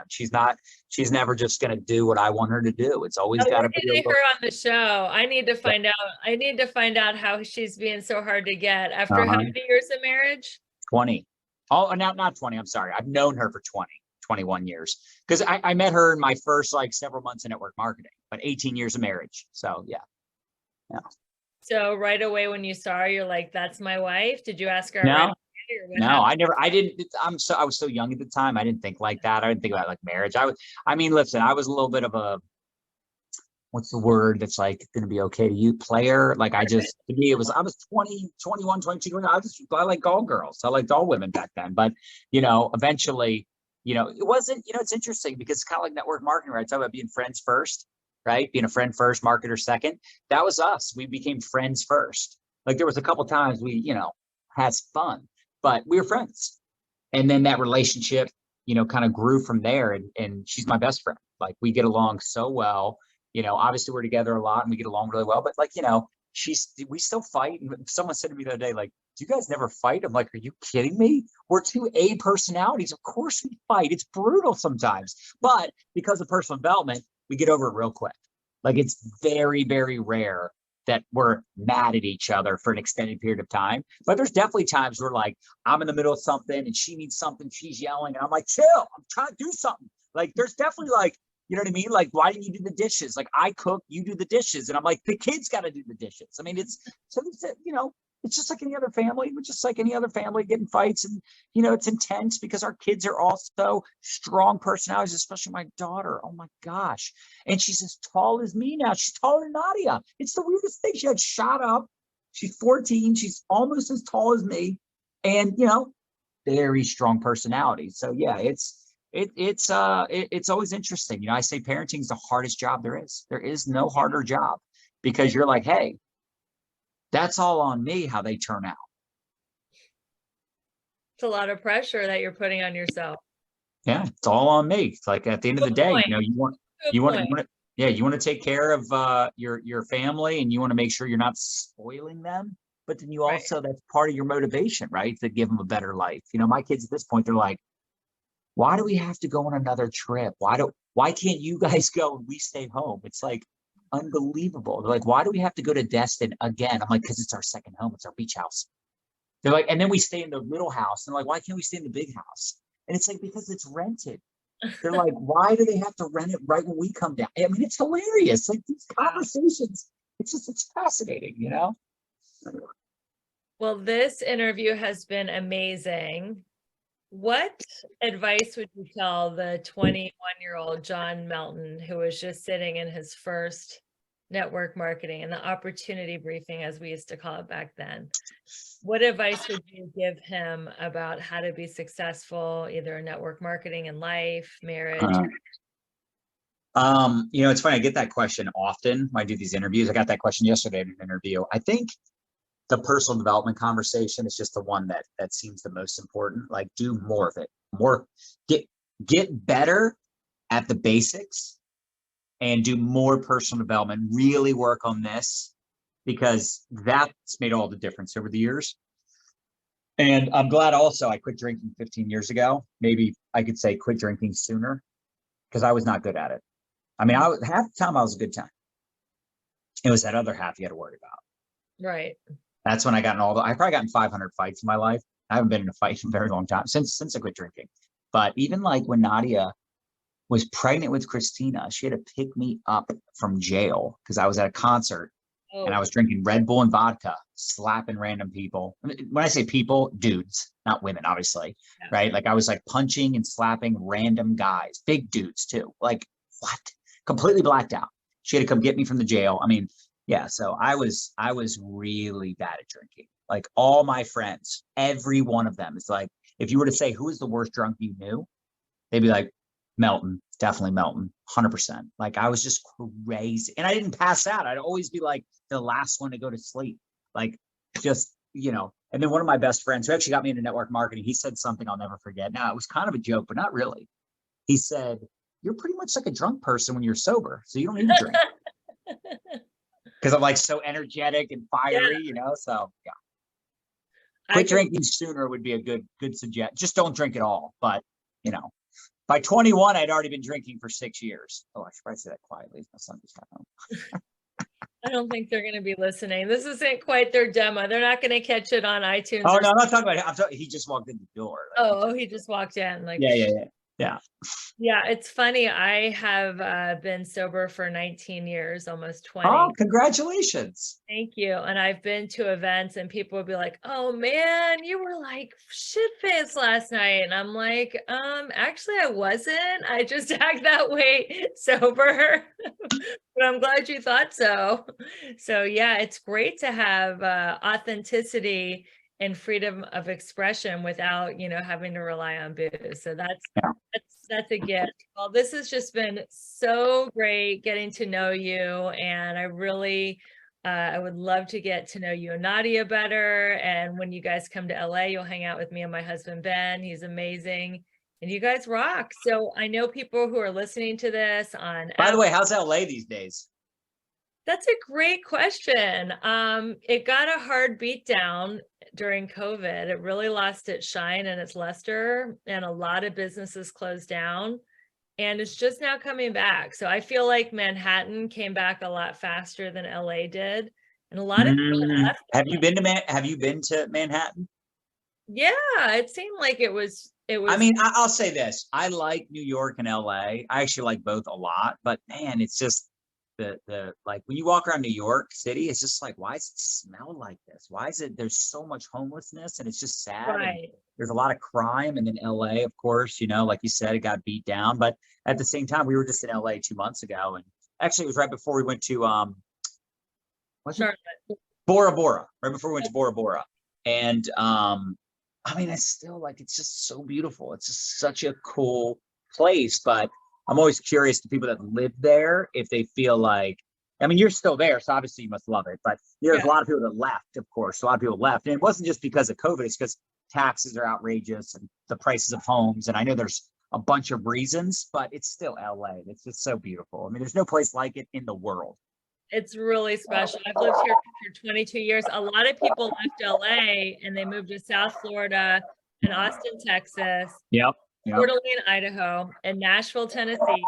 She's never just going to do what I want her to do. It's always got to be a Getting little. her on the show. I need to find out. I need to find out how she's being so hard to get after how many years of marriage? 20. Oh, not 20. I'm sorry. I've known her for 21 years because I met her in my first like several months in network marketing, but 18 years of marriage. So yeah. So right away when you saw her, you're like, that's my wife. Did you ask her? No, right away, or what no, happened? I didn't. I was so young at the time. I didn't think like that. I didn't think about like marriage. Listen, I was a little bit of a, what's the word that's like going to be okay to you, player. Like to me, I was 20, 21, 22. I like all girls. I liked all women back then. But, eventually, it wasn't, it's interesting because it's kind of like network marketing, right? I talk about being friends first, right? Being a friend first, marketer second. That was us. We became friends first. Like there was a couple times we, had some fun, but we were friends. And then that relationship, kind of grew from there. And she's my best friend. Like we get along so well. Obviously we're together a lot and we get along really well, but like, we still fight. And someone said to me the other day, like, do you guys never fight? I'm like, are you kidding me? We're two A personalities. Of course we fight. It's brutal sometimes, but because of personal development, we get over it real quick. Like it's very, very rare that we're mad at each other for an extended period of time. But there's definitely times where like, I'm in the middle of something and she needs something, she's yelling and I'm like, chill, I'm trying to do something. Like there's definitely like, you know what I mean? Like, why didn't you do the dishes? Like I cook, you do the dishes. And I'm like, the kids got to do the dishes. I mean, it's just like any other family. We're just like any other family getting fights. And, it's intense because our kids are also strong personalities, especially my daughter. Oh my gosh. And she's as tall as me now. She's taller than Nadya. It's the weirdest thing. She had shot up. She's 14. She's almost as tall as me. And, very strong personality. So yeah, it's always interesting. I say parenting is the hardest job there is. There is no harder job because you're like, hey, that's all on me how they turn out. It's a lot of pressure that you're putting on yourself. Yeah, it's all on me. It's like at the end of the Good day, point. you want Good you want point. to yeah, you want to take care of your family, and you want to make sure you're not spoiling them. But then you Right. also, that's part of your motivation, right? To give them a better life. My kids at this point, they're like, why do we have to go on another trip? Why can't you guys go and we stay home? It's like unbelievable. They're like, why do we have to go to Destin again? I'm like, because it's our second home. It's our beach house. They're like, and then we stay in the little house. And they're like, why can't we stay in the big house? And it's like, because it's rented. They're like, why do they have to rent it right when we come down? I mean, it's hilarious. Like these conversations, it's fascinating, Well, this interview has been amazing. What advice would you tell the 21-year-old John Melton, who was just sitting in his first network marketing and the opportunity briefing, as we used to call it back then? What advice would you give him about how to be successful, either in network marketing, in life, marriage? It's funny. I get that question often when I do these interviews. I got that question yesterday in an interview. I think the personal development conversation is just the one that seems the most important. Like, do more of it. Get better at the basics and do more personal development. Really work on this, because that's made all the difference over the years. And I'm glad also I quit drinking 15 years ago. Maybe I could say quit drinking sooner, because I was not good at it. I mean, half the time I was a good time. It was that other half you had to worry about. Right. That's when I got in I probably got in 500 fights in my life. I haven't been in a fight in a very long time since I quit drinking. But even like when Nadya was pregnant with Christina, she had to pick me up from jail because I was at a concert and I was drinking Red Bull and vodka, slapping random people. When I say people, dudes, not women, obviously, right? Like I was like punching and slapping random guys, big dudes too. Like what? Completely blacked out. She had to come get me from the jail. I mean, yeah. So I was really bad at drinking. Like all my friends, every one of them is like, if you were to say who is the worst drunk you knew, they'd be like, Melton, definitely Melton, 100%. Like I was just crazy. And I didn't pass out. I'd always be like the last one to go to sleep. Like just, and then one of my best friends who actually got me into network marketing, he said something I'll never forget. Now it was kind of a joke, but not really. He said, you're pretty much like a drunk person when you're sober. So you don't need to drink. Because I'm like so energetic and fiery, so yeah. Quit drinking sooner would be a good suggestion. Just don't drink at all. But, by 21, I'd already been drinking for 6 years. Oh, I should probably say that quietly. My son just got home. I don't think they're going to be listening. This isn't quite their demo. They're not going to catch it on iTunes. Oh, no, I'm not talking about him. He just walked in the door. He just walked in. Like, Yeah. Yeah, it's funny. I have been sober for 19 years, almost 20. Oh, congratulations. Thank you. And I've been to events and people would be like, oh man, you were like shit-faced last night. And I'm like, actually I wasn't. I just act that way sober. But I'm glad you thought so. So yeah, it's great to have authenticity and freedom of expression without, having to rely on booze. So that's a gift. Well, this has just been so great getting to know you. And I really, I would love to get to know you and Nadya better. And when you guys come to LA, you'll hang out with me and my husband, Ben. He's amazing. And you guys rock. So I know people who are listening to this on. By the way, how's LA these days? That's a great question. It got a hard beat down during COVID. It really lost its shine and its luster, and a lot of businesses closed down, and it's just now coming back. So I feel like Manhattan came back a lot faster than LA did, and a lot of people left. Have you been to Manhattan? Yeah, it seemed like it was. I mean, I'll say this: I like New York and LA. I actually like both a lot, but man, it's just. The like when you walk around New York City, it's just like, why does it smell like this? Why is it there's so much homelessness and it's just sad. Right. There's a lot of crime. And then LA, of course, like you said, it got beat down. But at the same time, we were just in LA 2 months ago. And actually it was right before we went to Bora Bora, right before we went to Bora Bora. And I mean, I still like, it's just so beautiful. It's just such a cool place. But I'm always curious to people that live there if they feel like, I mean, you're still there, so obviously you must love it. But there's a lot of people that left, of course. A lot of people left. And it wasn't just because of COVID, it's because taxes are outrageous and the prices of homes. And I know there's a bunch of reasons, but it's still LA. It's just so beautiful. I mean, there's no place like it in the world. It's really special. I've lived here for 22 years. A lot of people left LA and they moved to South Florida and Austin, Texas, Yep. Coeur d'Alene, Idaho, and Nashville, Tennessee.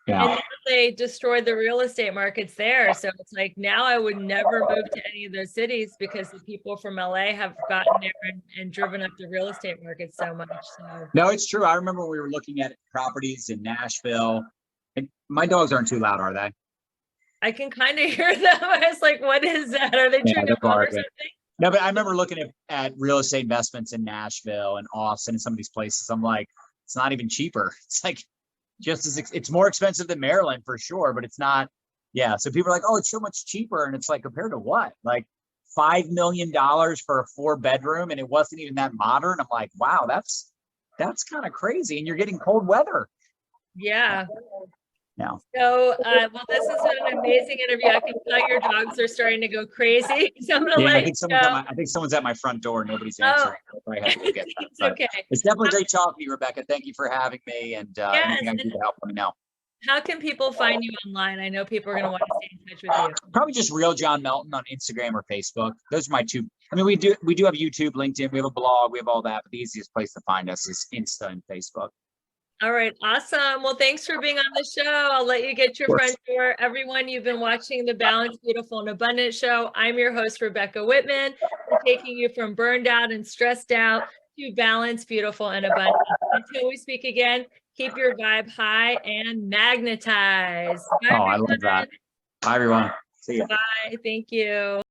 Yeah. And now they destroyed the real estate markets there. So it's like now I would never move to any of those cities because the people from LA have gotten there and driven up the real estate market so much. So No, it's true. I remember when we were looking at properties in Nashville. And my dogs aren't too loud, are they? I can kind of hear them. I was like, what is that? Are they Yeah, chewing they're gum or barking. something? No, but I remember looking at real estate investments in Nashville and Austin and some of these places. I'm like, it's not even cheaper. It's like it's more expensive than Maryland for sure, but it's not. Yeah. So people are like, oh, it's so much cheaper. And it's like, compared to what? Like $5 million for a 4-bedroom. And it wasn't even that modern. I'm like, wow, that's kind of crazy. And you're getting cold weather. Yeah. No. So, well, this has been an amazing interview. I can tell your dogs are starting to go crazy. So I'm gonna Yeah, let you go. I think someone's at my front door. Nobody's Oh. answering. I'll probably have to go get that. It's But okay. it's definitely great talking to you, Rebecca. Thank you for having me. And Yes, anything I can do to help, let me know. How can people find you online? I know people are going to want to stay in touch with you. Probably just Real John Melton on Instagram or Facebook. Those are my two. I mean, we do have YouTube, LinkedIn, we have a blog, we have all that, but the easiest place to find us is Insta and Facebook. All right. Awesome. Well, thanks for being on the show. I'll let you get your front door. Everyone, you've been watching the Balanced, Beautiful, and Abundant show. I'm your host, Rebecca Whitman. We're taking you from burned out and stressed out to balanced, beautiful, and abundant. Until we speak again, keep your vibe high and magnetize. Bye, I love that. Bye, everyone. See you. Bye. Thank you.